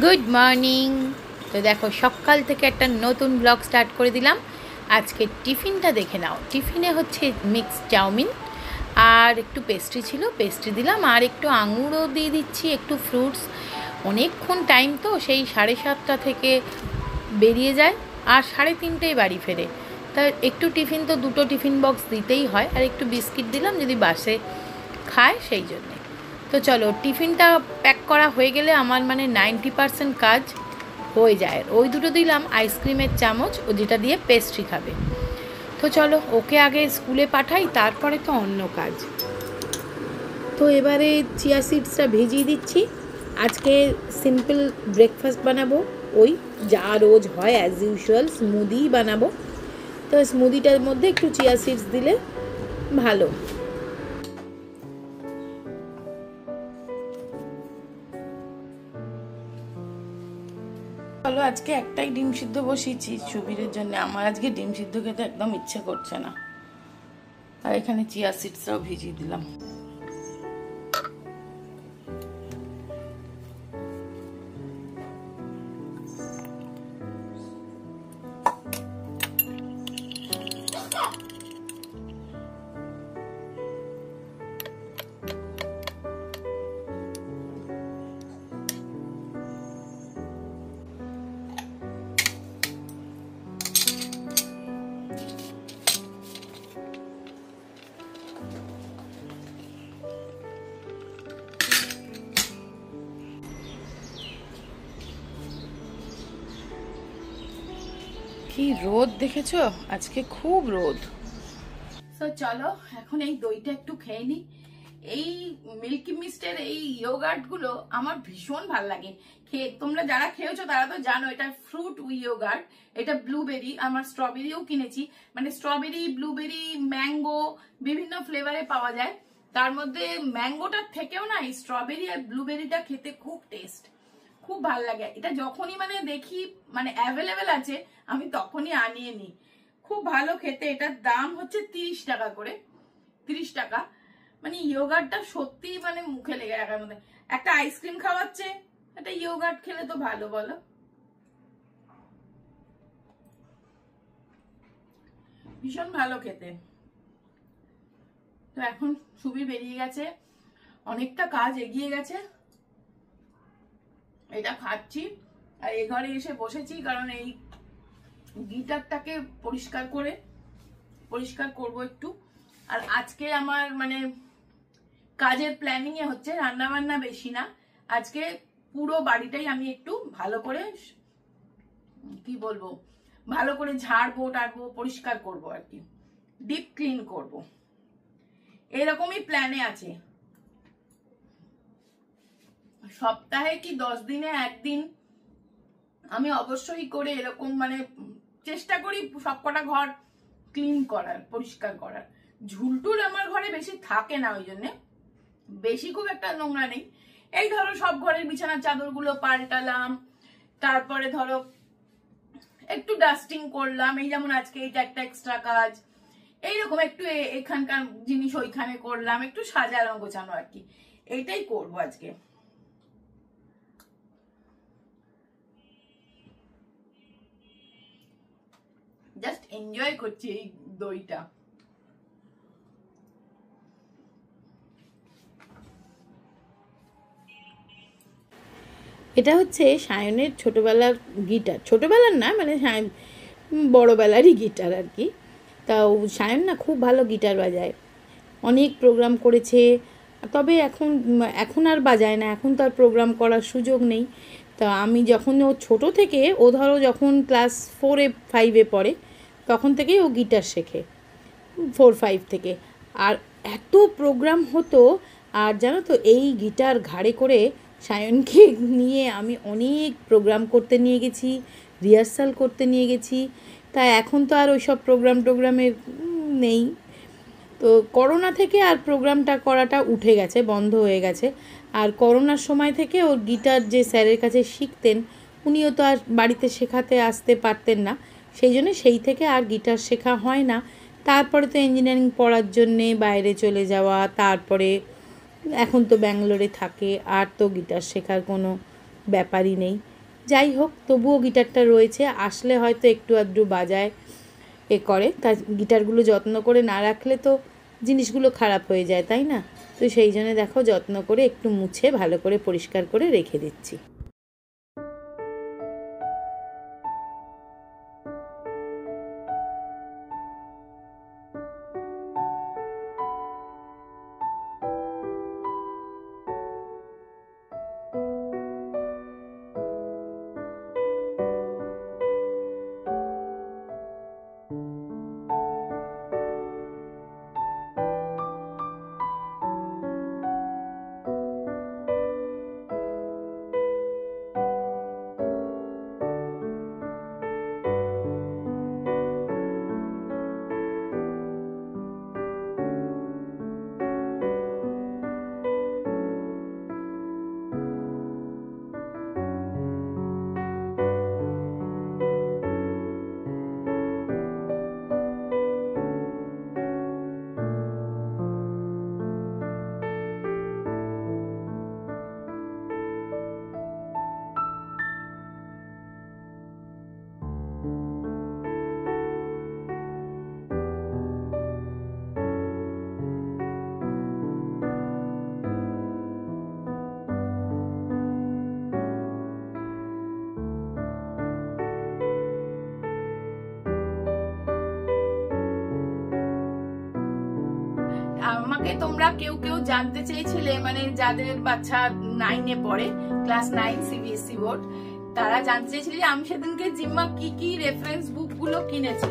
Good morning. তো দেখো সকাল থেকে একটা নতুন ব্লগ স্টার্ট করে দিলাম। আজকে টিফিনটা দেখে নাও। টিফিনে হচ্ছে মিক্সড চাউমিন আর একটু পেস্ট্রি ছিল, পেস্ট্রি দিলাম আর একটু আঙুরও দিয়ে দিচ্ছি, একটু ফ্রুটস। অনেকক্ষণ টাইম তো, সেই 7:30 থেকে বেরিয়ে যায় আর 3:30টায় বাড়ি ফেরে। তা একটু টিফিন তো, দুটো টিফিন বক্স দিতেই হয়, আর একটু বিস্কিট দিলাম যদি বাসে খায় সেই জন্যে। তো চলো, টিফিনটা প্যাক করা হয়ে গেলে আমার 90% কাজ হয়ে যায়। ওই দুটো দিলাম আইসক্রিমের চামচ, ও যেটা দিয়ে পেস্ট্রি খাবে। তো চলো, ওকে আগে স্কুলে পাঠাই, তারপরে তো অন্য কাজ। তো এবারে চিয়া সিডসটা ভিজিয়ে দিচ্ছি। আজকে সিম্পল ব্রেকফাস্ট বানাবো, ওই যা রোজ হয় অ্যাজ ইউজুয়াল, স্মুদি বানাবো। তো স্মুদিটার মধ্যে একটু চিয়া সিডস দিলে ভালো। চলো, আজকে একটাই ডিম সিদ্ধ বসিয়েছি সুবীরের জন্য। আমার আজকে ডিম সিদ্ধ খেতে একদম ইচ্ছে করছে না, আর এখানে চিয়া সিডসটাও ভিজিয়ে দিলাম। কি রোদ দেখেছো, আজকে খুব রোদ। তো চলো এখন এই দইটা একটু খেয়ে নি। এই মিল্কি মিস্টের এই ইয়োগার্ট গুলো আমার ভীষণ ভাল লাগে খেয়ে। তোমরা যারা খেয়েছো তারা তো জানো এটা ফ্রুট ইয়োগার্ট। এটা ব্লুবেরি, আমার স্ট্রবেরিও কিনেছি। মানে স্ট্রবেরি, ব্লুবেরি, ম্যাঙ্গো বিভিন্ন ফ্লেভারে পাওয়া যায়। তার মধ্যে ম্যাঙ্গোটার থেকেও না এই স্ট্রবেরি আর ব্লুবেরিটা খেতে খুব টেস্ট, খুব ভাল লাগে। এটা যখনই দেখি অ্যাভেলেবেল আছে, আমি তখনই আনিয়ে নিই। খুব ভালো খেতে। এটার দাম হচ্ছে 30 টাকা করে, 30 টাকা। ইয়োগার্টটা সত্যি মুখে লেগে রাখার মধ্যে। একটা আইসক্রিম খাওয়াচ্ছে, একটা ইয়োগার্ট খেলে তো ভালো, বলো? ভীষণ ভালো খেতে। তো এখন সুবীর বেরিয়ে গেছে, অনেকটা কাজ এগিয়ে গেছে। এটা খাচ্ছি আর এ ঘরে এসে বসেছি, কারণ এই গিটারটাকে পরিষ্কার করব একটু। আর আজকে আমার কাজের প্ল্যানিং এ হচ্ছে রান্না বান্না বেশি না। আজকে পুরো বাড়িটাই আমি একটু ভালো করে, কি বলবো, ভালো করে ঝাড়বো টাড়বো, পরিষ্কার করব আর কি, ডিপ ক্লিন করব, এরকমই প্ল্যানে আছে। সপ্তাহে কি 10 দিনে একদিন আমি অবশ্যই করে এরকম চেষ্টা করি সবকটা ঘর ক্লিন করার, পরিষ্কার করার। ঝুলটুল আমার ঘরে বেশি থাকে না, ওই জন্য বেশি খুব একটা নোংরা নেই। এই ধরো সব ঘরের বিছানার চাদরগুলো পাল্টালাম, তারপরে ধরো একটু ডাস্টিং করলাম। এই যেমন আজকে এইটা একটা এক্সট্রা কাজ, এইরকম একটু এখানকার জিনিস ওইখানে করলাম, একটু সাজানো গোছানো আর কি। এইটাই করবো আজকে। জাস্ট এনজয় করছি এই দইটা। এটা হচ্ছে সায়নের ছোটোবেলার গিটার, ছোটোবেলার না সায়ন বড়োবেলারই গিটার আর কি। তাও সায়ন না খুব ভালো গিটার বাজায়, অনেক প্রোগ্রাম করেছে। তবে এখন আর বাজায় না, এখন তার প্রোগ্রাম করার সুযোগ নেই। তা আমি যখন ও ছোটো থেকে, ও ধরো যখন ক্লাস 4-5 পড়ে, তখন থেকেই ও গিটার শেখে, 4-5 থেকে। আর এত প্রোগ্রাম হতো, আর জানো তো এই গিটার ঘাড়ে করে সায়নকে নিয়ে আমি অনেক প্রোগ্রাম করতে নিয়ে গেছি, রিহার্সাল করতে নিয়ে গেছি। তা এখন তো আর ওইসব টোগ্রামের নেই। তো করোনা থেকে আর প্রোগ্রামটা করাটা উঠে গেছে, বন্ধ হয়ে গেছে। আর করোনার সময় থেকে ওর গিটার যে স্যারের কাছে শিখতেন, উনিও তো আর বাড়িতে শেখাতে আসতে পারতেন না, সেই জন্য সেই থেকে আর গিটার শেখা হয় না। তারপরে তো ইঞ্জিনিয়ারিং পড়ার জন্যে বাইরে চলে যাওয়া, তারপরে এখন তো ব্যাঙ্গালোরে থাকে, আর তো গিটার শেখার কোনো ব্যাপারই নেই। যাই হোক, তবুও গিটারটা রয়েছে, আসলে হয়তো একটু আধটু বাজায় করে। তার গিটারগুলো যত্ন করে না রাখলে তো জিনিসগুলো খারাপ হয়ে যায়, তাই না? তো সেই জন্য দেখো যত্ন করে একটু মুছে ভালো করে পরিষ্কার করে রেখে দিচ্ছি। আমাকে তোমরা কেউ কেউ জানতে চেয়েছিলে, মানে যাদের বাচ্চা 9-এ পড়ে, ক্লাস 9 সিবিএসসি বোর্ড, তারা জানতে চেয়েছিলে যে আমি সেদিনকে জিম্মা কি কি রেফারেন্স বুক গুলো কিনেছে।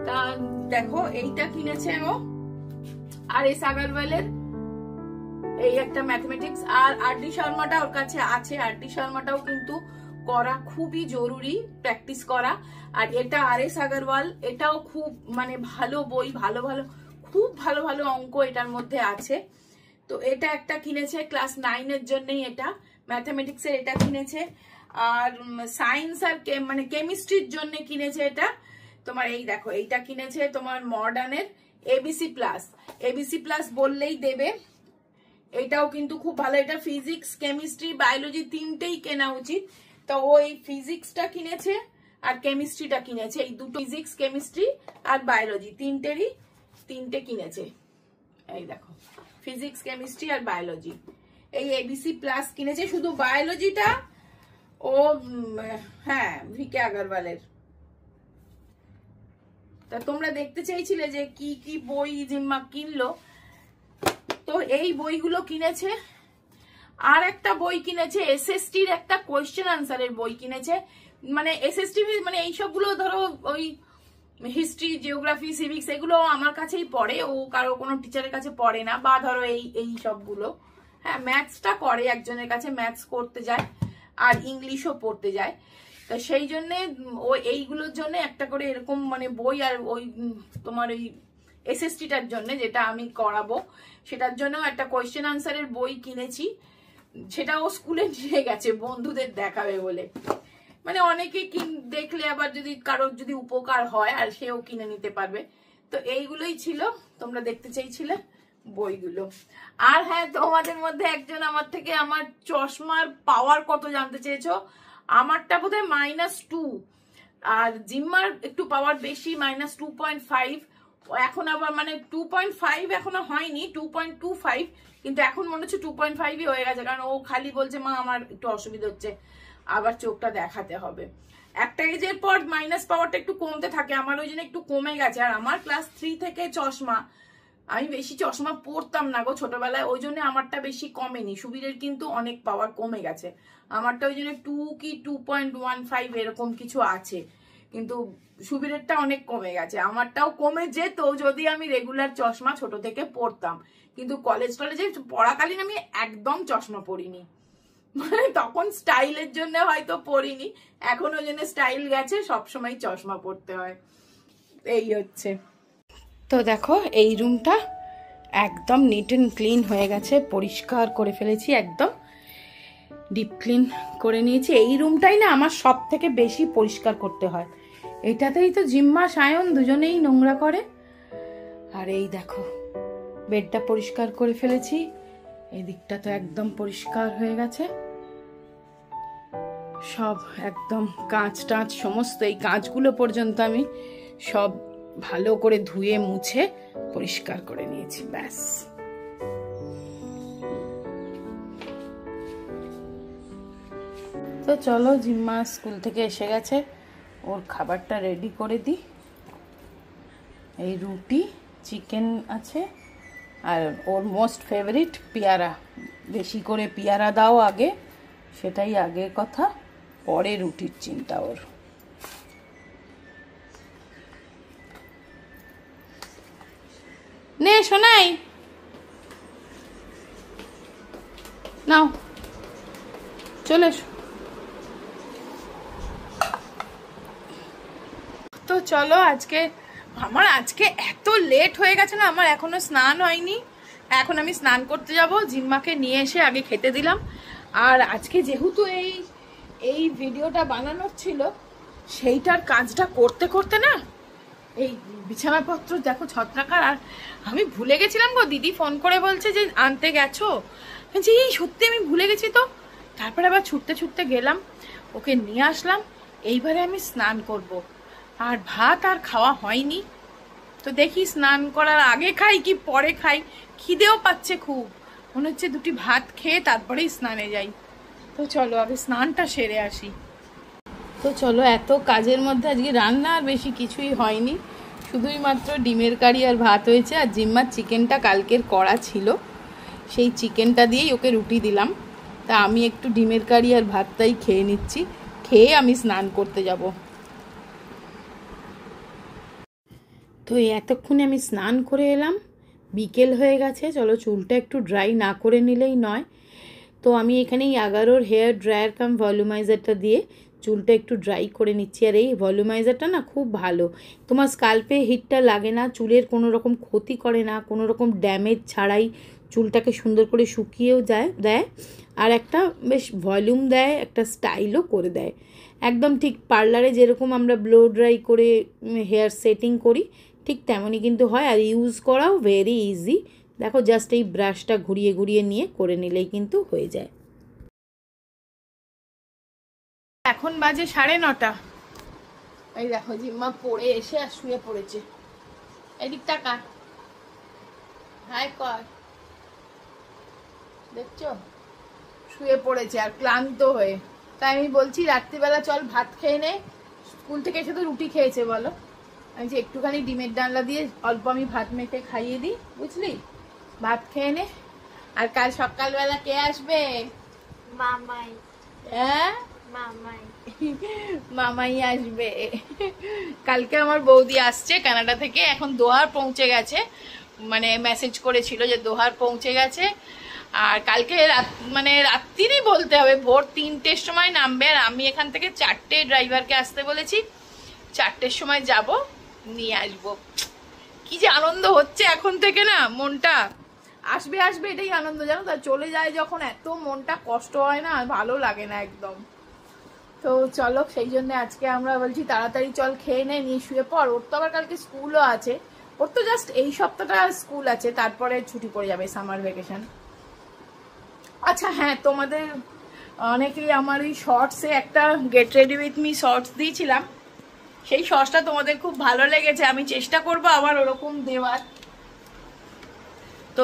তা দেখো, এইটা কিনেছে ও আর.এস. আগরওয়ালের এই একটা ম্যাথমেটিক্স, আর আর.ডি. শর্মাটা ওর কাছে আছে। আর.ডি. শর্মাটাও কিন্তু করা খুবই জরুরি, প্র্যাকটিস করা। আর এটা আর.এস. আগরওয়াল, এটাও খুব মানে ভালো বই, ভালো ভালো খুব ভালো ভালো অঙ্ক এটার মধ্যে আছে। তো এটা একটা কিনেছে ক্লাস 9-এর জন্যই, এটা ম্যাথামেটিক্সের এটা কিনেছে। আর সায়েন্স আর মানে কেমিস্ট্রির জন্য কিনেছে এটা তোমার, এই দেখো এইটা কিনেছে তোমার মডার্নের এবিসি প্লাস। এবিসি প্লাস বললেই দেবে, এটাও কিন্তু খুব ভালো। এটা ফিজিক্স, কেমিস্ট্রি, বায়োলজি তিনটেই কেনা উচিত। তো ও এই ফিজিক্সটা কিনেছে আর কেমিস্ট্রিটা কিনেছে, এই দুটো ফিজিক্স, কেমিস্ট্রি আর বায়োলজি তিনটে কিনেছে। এই দেখো ফিজিক্স, কেমিস্ট্রি আর বায়োলজি, এই এবিসি প্লাস কিনেছে। শুধু বায়োলজিটা ও হ্যাঁ ভিকে আগরওয়ালের। তা তোমরা দেখতে চাইছিলে যে কি কি বই জিম্মা কিনলো, তো এই বইগুলো কিনেছে। আর একটা বই কিনেছে এসএসটির একটা কোয়েশ্চেন আনসারের বই কিনেছে। মানে এসএসটি মানে এইসবগুলো ধরো ওই হিস্ট্রি, জিওগ্রাফি, সিভিক্স এগুলো আমার কাছেই পড়ে, ও কারো কোনো টিচারের কাছে পড়ে না। বা ধরো এই সবগুলো, হ্যাঁ ম্যাথসটা করে একজনের কাছে, ম্যাথস করতে যায় আর ইংলিশও পড়তে যায়। তা সেই জন্যে ও এইগুলোর জন্য একটা করে এরকম মানে বই, আর ওই তোমার ওই এসএসটিটার জন্য যেটা আমি করাবো সেটার জন্য একটা কোয়েশ্চেন আনসারের বই কিনেছি। সেটা ও স্কুলে নিয়ে গেছে বন্ধুদের দেখাবে বলে। মানে অনেকে দেখলে আবার যদি কারোর যদি উপকার হয় আর সেও কিনে নিতে পারবে। তো এইগুলোই ছিল, তোমরা দেখতে চাইছিলে বইগুলো। আর হ্যাঁ, তোমাদের মধ্যে একজন আমার থেকে আমার চশমার পাওয়ার কত জানতে চেয়েছো। আমারটা বোধহয় -2, আর জিম্মার একটু পাওয়ার বেশি, -2.5। এখন আবার মানে 2.5 এখনো হয়নি, 2.25, কিন্তু এখন মনে হচ্ছে 2.5ই হয়ে গেছে। কারণ ও খালি বলছে মা আমার একটু অসুবিধা হচ্ছে, আবার চোখটা দেখাতে হবে। একটা এজের পর মাইনাস পাওয়ারটা একটু কমতে থাকে, আমার ওই জন্য একটু কমে গেছে। আর আমার ক্লাস 3 থেকে চশমা, আমি বেশি চশমা পরতাম না গো ছোটবেলায়, ওই জন্য আমারটা বেশি কমেনি। সুবীরের কিন্তু অনেক পাওয়ার কমে গেছে, আমারটা ওই জন্য 2 কি 2.15 এরকম কিছু আছে, কিন্তু সুবীরেরটা অনেক কমে গেছে। আমারটাও কমে যেত যদি আমি রেগুলার চশমা ছোট থেকে পরতাম, কিন্তু কলেজে পড়াকালীন আমি একদম চশমা পরিনি। মানে তখন স্টাইলের জন্য হয়তো পরিনি, এখন ওই জন্য স্টাইল গেছে, সবসময় চশমা পরতে হয়। এই হচ্ছে। তো দেখো এই রুমটা একদম নিট অ্যান্ড ক্লিন হয়ে গেছে, পরিষ্কার করে ফেলেছি, একদম ডিপ ক্লিন করে নিয়েছি। এই রুমটাই না আমার সব থেকে বেশি পরিষ্কার করতে হয়, এটাতেই তো জিম্মা সায়ন দুজনেই নোংরা করে। আর এই দেখো বেডটা পরিষ্কার করে ফেলেছি, এই দিকটা তো একদম পরিষ্কার হয়ে গেছে। সব একদম কাঁচ টাঁচ সমস্ত এই কাঁচগুলো পর্যন্ত আমি সব ভালো করে ধুয়ে মুছে পরিষ্কার করে নিয়েছি, ব্যাস। তো চলো, জিম্মা স্কুল থেকে এসে গেছে, ওর খাবারটা রেডি করে দিই। এই রুটি, চিকেন আছে, আর ওর মোস্ট ফেভারিট পেয়ারা। বেশি করে পেয়ারা দাও আগে, সেটাই আগের কথা, পরে রুটির চিন্তা ওর। নে শোনাই, নাও চলে এসো। তো চলো, আমার আজকে এত লেট হয়ে গেছে না, আমার এখনো স্নান হয়নি। এখন আমি স্নান করতে যাব, জিম্মাকে নিয়ে এসে আগে খেতে দিলাম। আর আজকে যেহেতু এই ভিডিওটা বানানোর ছিল, সেইটার কাজটা করতে করতে না এই বিছানাপত্র দেখো ছত্রাকার। আর আমি ভুলে গেছিলাম গো, দিদি ফোন করে বলছে যে আনতে গেছো, যে এই সত্যি আমি ভুলে গেছি। তো তারপরে আবার ছুটতে ছুটতে গেলাম, ওকে নিয়ে আসলাম। এইবারে আমি স্নান করব, আর ভাত আর খাওয়া হয়নি। তো দেখি স্নান করার আগে খাই কি পরে খাই, খিদেও পাচ্ছে খুব, মনে হচ্ছে দুটি ভাত খেয়ে তারপরেই স্নানে যাই। তো চলো আগে স্নানটা সেরে আসি। তো চলো, এত কাজের মধ্যে আজকে রান্না আর বেশি কিছুই হয়নি, শুধুই মাত্র ডিমের কারি আর ভাত হয়েছে। আর জিম্মার চিকেনটা কালকের করা ছিল, সেই চিকেনটা দিয়েই ওকে রুটি দিলাম। তা আমি একটু ডিমের কারি আর ভাতটাই খেয়ে নিচ্ছি, খেয়ে আমি স্নান করতে যাব। তো এতক্ষণে আমি স্নান করে এলাম, বিকেল হয়ে গেছে। চলো চুলটা একটু ড্রাই না করে নিলেই নয়। তো আমি এখানে এই আগারোর হেয়ার ড্রায়ার কাম ভলিউমাইজারটা দিয়ে চুলটা একটু ড্রাই করে নিচ্ছি। আর এই ভলিউমাইজারটা না খুব ভালো, তোমার স্কাল্পে হিটটা লাগে না, চুলের কোনো রকম ক্ষতি করে না, কোনো রকম ড্যামেজ ছাড়াই চুলটাকে সুন্দর করে শুকিয়েও দেয়। আর একটা বেশ ভলিউম দেয়, একটা স্টাইলও করে দেয়। একদম ঠিক পার্লারে যেরকম আমরা ব্লো ড্রাই করে হেয়ার সেটিং করি, ঠিক তেমনই কিন্তু হয়। আর ইউজ করাও ভেরি ইজি। দেখো, জাস্ট এই ব্রাশটা ঘুরিয়ে ঘুরিয়ে নিয়ে করে নিলেই কিন্তু হয়ে যায়। এখন বাজে 9:30। এই দেখো জিম্মা পড়ে এসে আর শুয়ে পড়েছে। এদিক টাকা হাই কর, দেখছো শুয়ে পড়েছে আর ক্লান্ত হয়ে। তাই আমি বলছি রাত্রিবেলা চল ভাত খেয়ে নে, স্কুল থেকে এসে তো রুটি খেয়েছে বলো, আমি যে একটুখানি ডিমের ডালনা দিয়ে অল্প আমি ভাত মেখে খাইয়ে দিই, বুঝলি, ভাত খেয়ে নে। আর কাল সকালবেলা কে আসবে? মামাই। হ্যাঁ, মামাই মামাই আসবে। কালকে আমার বৌদি আসছে কানাডা থেকে, এখন দোহার পৌঁছে গেছে, মানে মেসেজ করেছিল যে দোহার পৌঁছে গেছে। আর কালকে রাত্রিরই বলতে হবে, ভোর 3টের সময় নামবে। আর আমি এখান থেকে 4টে ড্রাইভারকে আসতে বলেছি, 4টের সময় যাব, নিয়ে আসবো। কি যে আনন্দ হচ্ছে এখন থেকে না, মনটা আসবে আসবে এটাই আনন্দ, জানো তো। চলে যায় যখন এত মনটা কষ্ট হয় না, ভালো লাগে না একদম। তো চলো, সেই জন্য আজকে আমরা বলছি তাড়াতাড়ি চল খেয়ে নে, নিয়ে শুয়ে পড়। ওর তো আবার কালকে স্কুলও আছে, ওর তো জাস্ট এই সপ্তাহটা স্কুল আছে, তারপরে ছুটি পড়ে যাবে, সামার ভ্যাকেশন। আচ্ছা হ্যাঁ, তোমাদের অনেকেই আমার এই শর্টসে একটা get ready with me shorts দিয়েছিলাম, সেই শর্টসটা তোমাদের খুব ভালো লেগেছে। আমি চেষ্টা করবো আবার ওরকম দেওয়ার। তো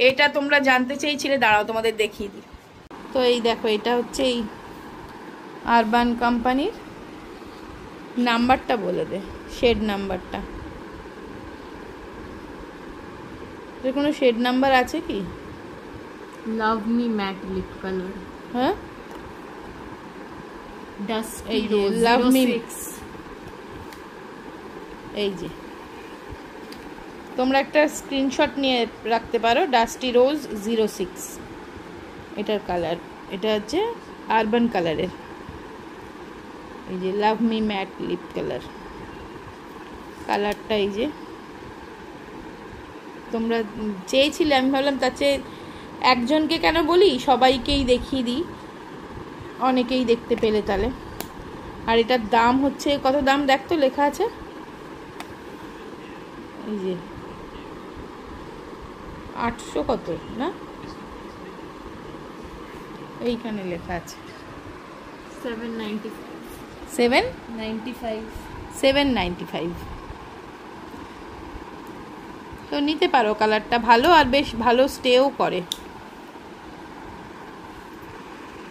এটা তোমরা জানতে চেয়েছিলে, দাঁড়াও তোমাদের দেখিয়ে দিই। তো এই দেখো, এটা হচ্ছে এই আরবান কোম্পানির, নাম্বারটা বলে দে, শেড নাম্বারটা। এর কোনো শেড নাম্বার আছে কি? Love me matte lip colour. হ্যাঁ, ডাস্টি এই যে রোজ লাভ মি, 06। এই যে তোমরা একটা স্ক্রিনশট নিয়ে রাখতে পারো, ডাস্টি রোজ 06 এটার কালার। এটা হচ্ছে আরবান কালারের, এই যে love me matte lip colour কালারটা। এই যে তোমরা চেয়েছিলে, আমি ভাবলাম তার চেয়ে একজনকে কেন বলি, সবাইকেই দেখিয়ে দিই, অনেকেই দেখতে পেলে তাহলে। আর এটার দাম হচ্ছে, কত দাম দেখ তো লেখা আছে, এই যে 800 কত না, এইখানে লেখা আছে $7.95. $7.95 তো নিতে পারো, কালারটা ভালো আর বেশ ভালো স্টেও করে।